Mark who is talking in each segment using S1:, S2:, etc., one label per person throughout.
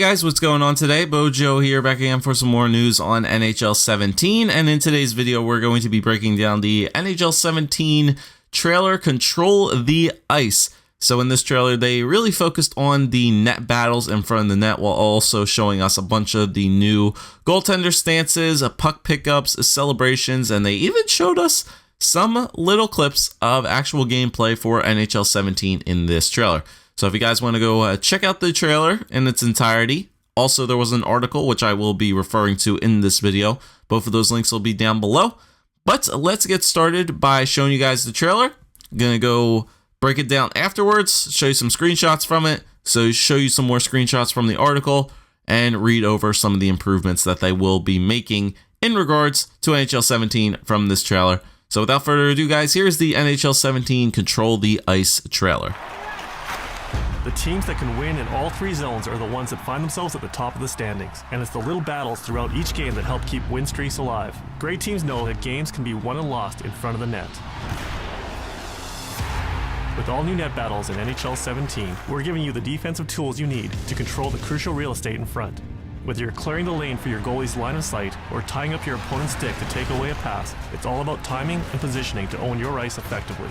S1: guys, what's going on today? Bojo here, back again for some more news on NHL 17, and in today's video we're going to be breaking down the NHL 17 trailer Control the Ice. So in this trailer they really focused on the net battles in front of the net while also showing us a bunch of the new goaltender stances, puck pickups, celebrations, and they even showed us some little clips of actual gameplay for NHL 17 in this trailer. So if you guys want to go check out the trailer in its entirety. Also, there was an article which I will be referring to in this video. Both of those links will be down below. But let's get started by showing you guys the trailer. I'm going to go break it down afterwards, show you some screenshots from it, so show you some more screenshots from the article, and read over some of the improvements that they will be making in regards to NHL 17 from this trailer. So without further ado, guys, here's the NHL 17 Control the Ice trailer.
S2: The teams that can win in all three zones are the ones that find themselves at the top of the standings, and it's the little battles throughout each game that help keep win streaks alive. Great teams know that games can be won and lost in front of the net. With all new net battles in NHL 17, we're giving you the defensive tools you need to control the crucial real estate in front. Whether you're clearing the lane for your goalie's line of sight or tying up your opponent's stick to take away a pass, it's all about timing and positioning to own your ice effectively.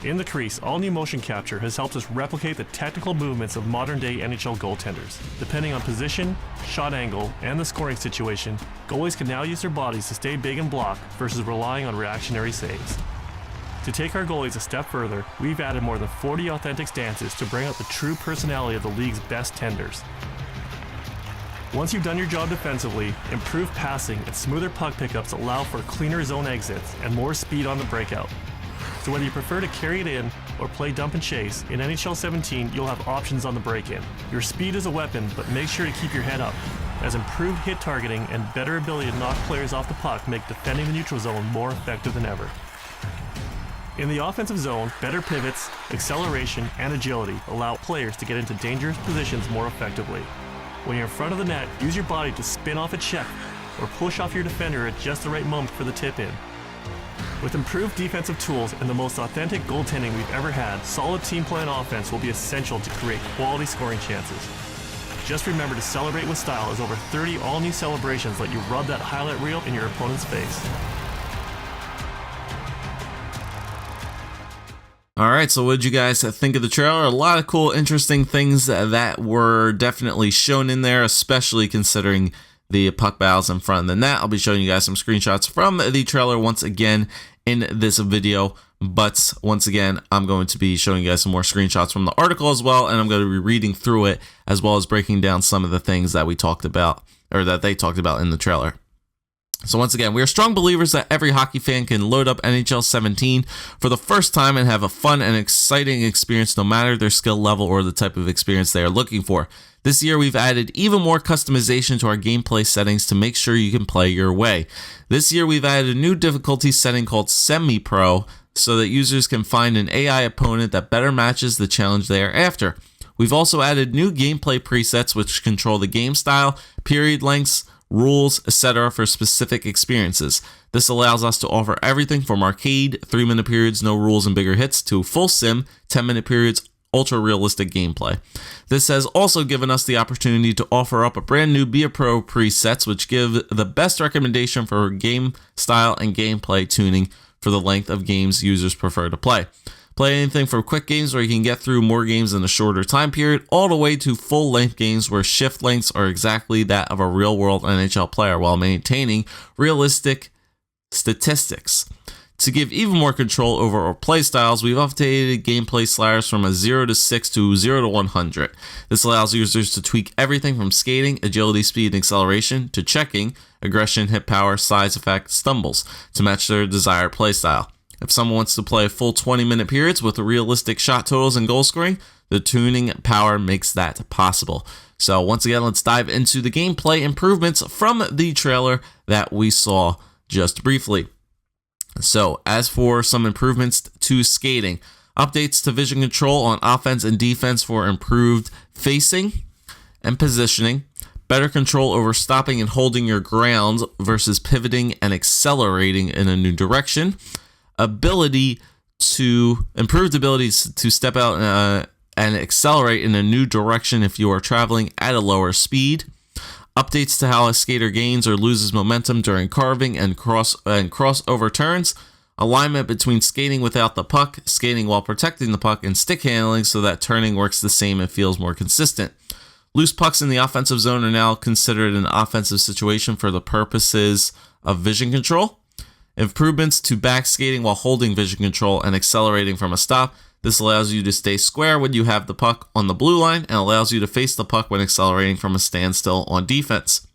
S2: In the crease, all new motion capture has helped us replicate the technical movements of modern-day NHL goaltenders. Depending on position, shot angle, and the scoring situation, goalies can now use their bodies to stay big and block versus relying on reactionary saves. To take our goalies a step further, we've added more than 40 authentic stances to bring out the true personality of the league's best tenders. Once you've done your job defensively, improved passing and smoother puck pickups allow for cleaner zone exits and more speed on the breakout. So whether you prefer to carry it in or play dump and chase, in NHL 17 you'll have options on the break-in. Your speed is a weapon, but make sure to keep your head up, as improved hit targeting and better ability to knock players off the puck make defending the neutral zone more effective than ever. In the offensive zone, better pivots, acceleration, and agility allow players to get into dangerous positions more effectively. When you're in front of the net, use your body to spin off a check or push off your defender at just the right moment for the tip-in. With improved defensive tools and the most authentic goaltending we've ever had, solid team play and offense will be essential to create quality scoring chances. Just remember to celebrate with style, as over 30 all-new celebrations let you rub that highlight reel in your opponent's face.
S1: Alright, so what did you guys think of the trailer? A lot of cool, interesting things that were definitely shown in there, especially considering the puck battles in front of the net. I'll be showing you guys some screenshots from the trailer once again in this video, but once again I'm going to be showing you guys some more screenshots from the article as well, and I'm going to be reading through it as well as breaking down some of the things that we talked about, or that they talked about in the trailer. So once again, we are strong believers that every hockey fan can load up NHL 17 for the first time and have a fun and exciting experience no matter their skill level or the type of experience they are looking for. This year, we've added even more customization to our gameplay settings to make sure you can play your way. This year, we've added a new difficulty setting called Semi-Pro so that users can find an AI opponent that better matches the challenge they are after. We've also added new gameplay presets which control the game style, period lengths, rules, etc. for specific experiences. This allows us to offer everything from arcade, 3-minute periods, no rules and bigger hits, to full sim, 10-minute periods, ultra-realistic gameplay. This has also given us the opportunity to offer up a brand new Be a Pro presets, which give the best recommendation for game style and gameplay tuning for the length of games users prefer to play. Play anything from quick games where you can get through more games in a shorter time period, all the way to full-length games where shift lengths are exactly that of a real-world NHL player while maintaining realistic statistics. To give even more control over our play styles, we've updated gameplay sliders from a 0 to 6 to 0 to 100. This allows users to tweak everything from skating, agility, speed, and acceleration, to checking, aggression, hit power, size effect, stumbles, to match their desired play style. If someone wants to play full 20-minute periods with realistic shot totals and goal scoring, the tuning power makes that possible. So once again, let's dive into the gameplay improvements from the trailer that we saw just briefly. So as for some improvements to skating, updates to vision control on offense and defense for improved facing and positioning, better control over stopping and holding your ground versus pivoting and accelerating in a new direction, improved ability to step out and accelerate in a new direction if you are traveling at a lower speed. Updates to how a skater gains or loses momentum during carving and crossover turns. Alignment between skating without the puck, skating while protecting the puck, and stick handling so that turning works the same and feels more consistent. Loose pucks in the offensive zone are now considered an offensive situation for the purposes of vision control. Improvements to back skating while holding vision control and accelerating from a stop. This allows you to stay square when you have the puck on the blue line and allows you to face the puck when accelerating from a standstill on defense.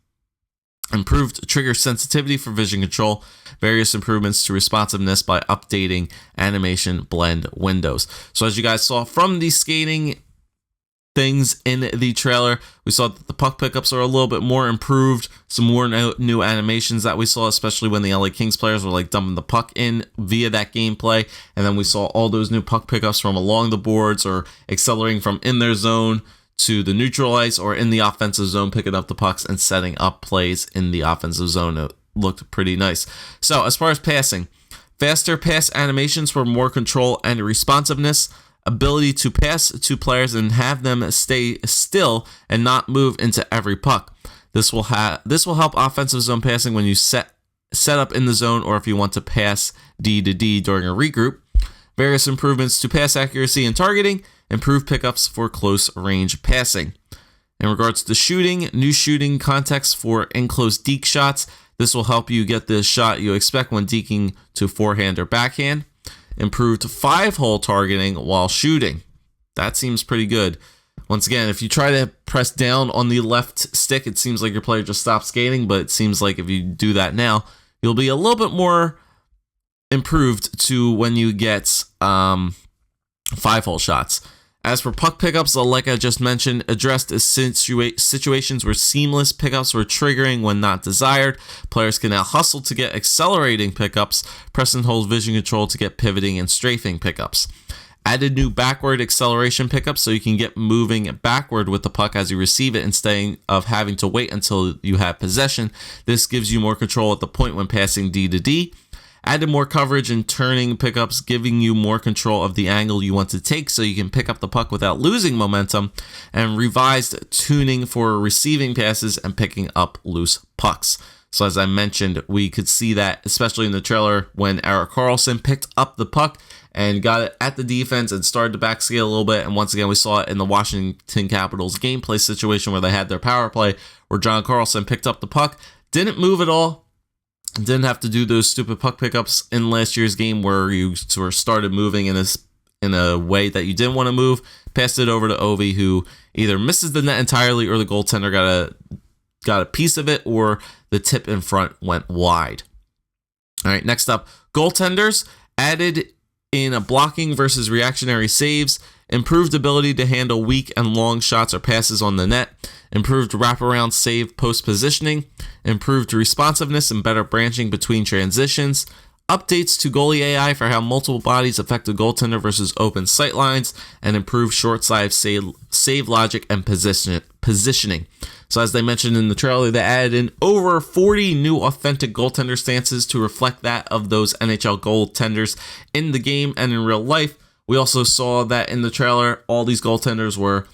S1: Improved trigger sensitivity for vision control. Various improvements to responsiveness by updating animation blend windows. So as you guys saw from the skating things in the trailer, we saw that the puck pickups are a little bit more improved. Some more new animations that we saw, especially when the LA Kings players were like dumping the puck in via that gameplay. And then we saw all those new puck pickups from along the boards or accelerating from in their zone to the neutral ice or in the offensive zone, picking up the pucks and setting up plays in the offensive zone. It looked pretty nice. So as far as passing, faster pass animations for more control and responsiveness, ability to pass to players and have them stay still and not move into every puck. This will help offensive zone passing when you set up in the zone or if you want to pass D to D during a regroup. Various improvements to pass accuracy and targeting. Improved pickups for close range passing. In regards to shooting, new shooting context for enclosed deke shots. This will help you get the shot you expect when deking to forehand or backhand. Improved 5-hole targeting while shooting. That seems pretty good. Once again, if you try to press down on the left stick, it seems like your player just stops skating, but it seems like if you do that now, you'll be a little bit more improved to when you get 5-hole shots. As for puck pickups, like I just mentioned, addressed as situations where seamless pickups were triggering when not desired. Players can now hustle to get accelerating pickups, press and hold vision control to get pivoting and strafing pickups. Added new backward acceleration pickups so you can get moving backward with the puck as you receive it instead of having to wait until you have possession. This gives you more control at the point when passing D to D. Added more coverage and turning pickups, giving you more control of the angle you want to take so you can pick up the puck without losing momentum, and revised tuning for receiving passes and picking up loose pucks. So as I mentioned, we could see that especially in the trailer when Erik Karlsson picked up the puck and got it at the defense and started to backscale a little bit. And once again, we saw it in the Washington Capitals gameplay situation where they had their power play where John Karlsson picked up the puck, didn't move at all, didn't have to do those stupid puck pickups in last year's game where you sort of started moving in a way that you didn't want to move, passed it over to Ovi, who either misses the net entirely or the goaltender got a piece of it or the tip in front went wide. All right, next up, goaltenders added in a blocking versus reactionary saves, improved ability to handle weak and long shots or passes on the net, improved wraparound save post positioning, improved responsiveness and better branching between transitions, updates to goalie AI for how multiple bodies affect a goaltender versus open sight lines, and improved short save logic and positioning. So as they mentioned in the trailer, they added in over 40 new authentic goaltender stances to reflect that of those NHL goaltenders in the game and in real life. We also saw that in the trailer, all these goaltenders were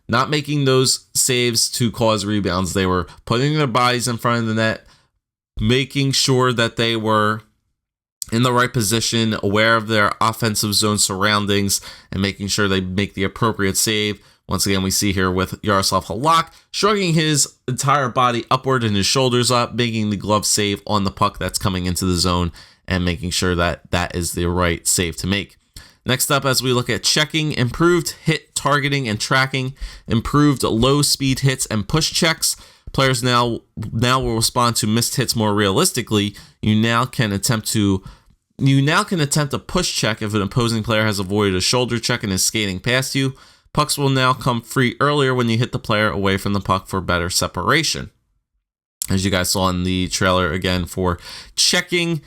S1: not making those saves to cause rebounds. They were putting their bodies in front of the net, making sure that they were in the right position, aware of their offensive zone surroundings, and making sure they make the appropriate save. Once again, we see here with Yaroslav Halak shrugging his entire body upward and his shoulders up, making the glove save on the puck that's coming into the zone and making sure that that is the right save to make. Next up, as we look at checking, improved hit targeting and tracking, improved low speed hits and push checks. Players now will respond to missed hits more realistically. You now can attempt a push check if an opposing player has avoided a shoulder check and is skating past you. Pucks will now come free earlier when you hit the player away from the puck for better separation. As you guys saw in the trailer again for checking,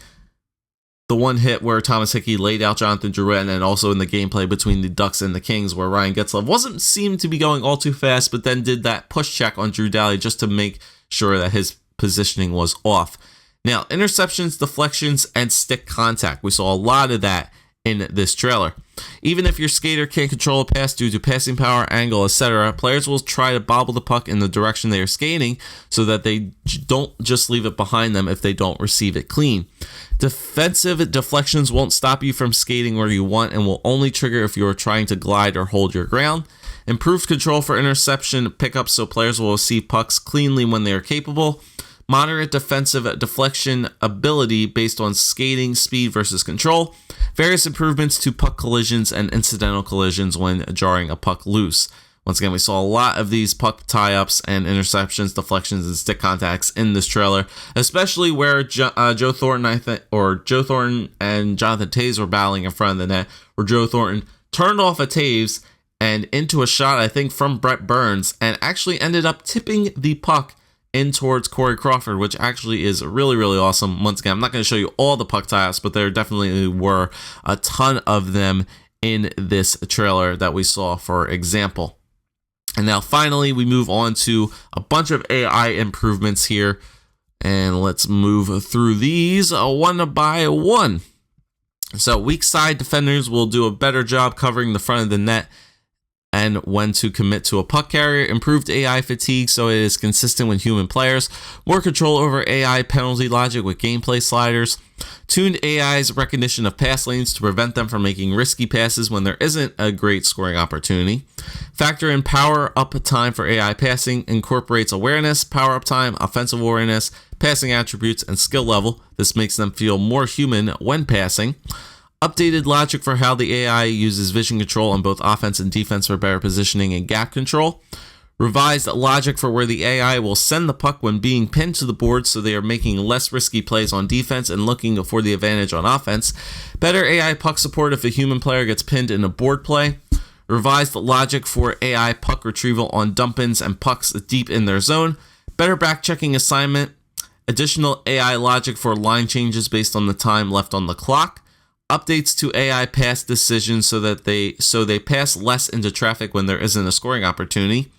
S1: the one hit where Thomas Hickey laid out Jonathan Drouin, and also in the gameplay between the Ducks and the Kings where Ryan Getzlaf seemed to be going all too fast, but then did that push check on Drew Doughty just to make sure that his positioning was off. Now, interceptions, deflections, and stick contact. We saw a lot of that in this trailer. Even if your skater can't control a pass due to passing power, angle, etc., players will try to bobble the puck in the direction they are skating so that they don't just leave it behind them if they don't receive it clean. Defensive deflections won't stop you from skating where you want and will only trigger if you are trying to glide or hold your ground. Improved control for interception pickups so players will receive pucks cleanly when they are capable. Moderate defensive deflection ability based on skating speed versus control. Various improvements to puck collisions and incidental collisions when jarring a puck loose. Once again, we saw a lot of these puck tie-ups and interceptions, deflections, and stick contacts in this trailer, especially where Joe Thornton and Jonathan Toews were battling in front of the net, where Joe Thornton turned off a Toews and into a shot, I think, from Brett Burns, and actually ended up tipping the puck in towards Corey Crawford, which actually is really, really awesome. Once again, I'm not going to show you all the puck tie-ups, but there definitely were a ton of them in this trailer that we saw, for example. And now finally, we move on to a bunch of AI improvements here, and let's move through these one by one. So weak side defenders will do a better job covering the front of the net and when to commit to a puck carrier. Improved AI fatigue so it is consistent with human players. More control over AI penalty logic with gameplay sliders. Tuned AI's recognition of pass lanes to prevent them from making risky passes when there isn't a great scoring opportunity. Factor in power up time for AI passing. Incorporates awareness, power up time, offensive awareness, passing attributes, and skill level. This makes them feel more human when passing. Updated logic for how the AI uses vision control on both offense and defense for better positioning and gap control. Revised logic for where the AI will send the puck when being pinned to the board so they are making less risky plays on defense and looking for the advantage on offense. Better AI puck support if a human player gets pinned in a board play. Revised logic for AI puck retrieval on dump-ins and pucks deep in their zone. Better back-checking assignment. Additional AI logic for line changes based on the time left on the clock. Updates to AI pass decisions so they pass less into traffic when there isn't a scoring opportunity.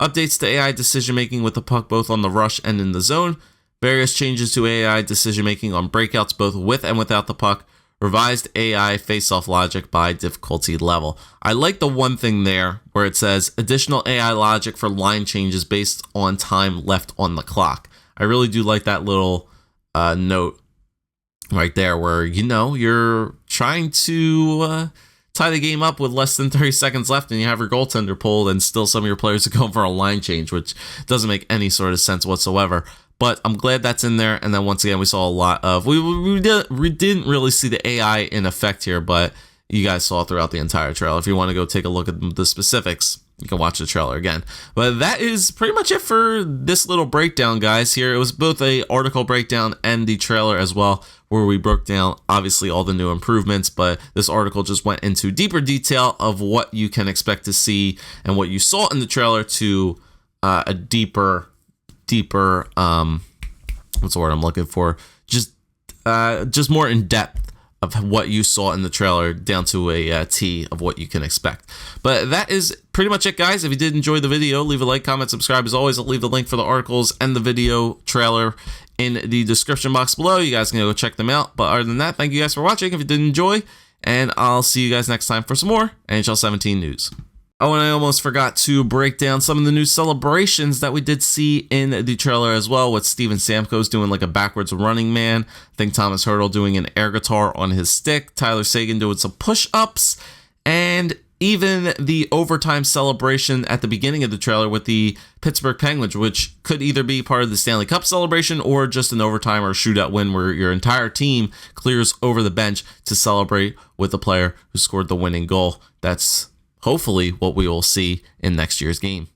S1: Updates to AI decision making with the puck both on the rush and in the zone. Various changes to AI decision making on breakouts both with and without the puck. Revised AI face-off logic by difficulty level. I like the one thing there where it says additional AI logic for line changes based on time left on the clock. I really do like that little note right there where, you're trying to tie the game up with less than 30 seconds left and you have your goaltender pulled and still some of your players are going for a line change, which doesn't make any sort of sense whatsoever. But I'm glad that's in there. And then once again, we saw a lot of, we didn't really see the AI in effect here, but you guys saw throughout the entire trailer. If you want to go take a look at the specifics, you can watch the trailer again. But that is pretty much it for this little breakdown, guys. Here, it was both a article breakdown and the trailer as well, where we broke down, obviously, all the new improvements. But this article just went into deeper detail of what you can expect to see and what you saw in the trailer to a deeper, what's the word I'm looking for? Just more in depth of what you saw in the trailer down to a T of what you can expect. But that is pretty much it, guys. If you did enjoy the video, leave a like, comment, subscribe. As always, I'll leave the link for the articles and the video trailer in the description box below. You guys can go check them out. But other than that, thank you guys for watching if you did enjoy, and I'll see you guys next time for some more NHL 17 news. Oh, and I almost forgot to break down some of the new celebrations that we did see in the trailer as well, with Steven Stamkos doing like a backwards running man. I think Thomas Hertl doing an air guitar on his stick. Tyler Seguin doing some push-ups. And even the overtime celebration at the beginning of the trailer with the Pittsburgh Penguins, which could either be part of the Stanley Cup celebration or just an overtime or shootout win where your entire team clears over the bench to celebrate with the player who scored the winning goal. That's hopefully what we will see in next year's game.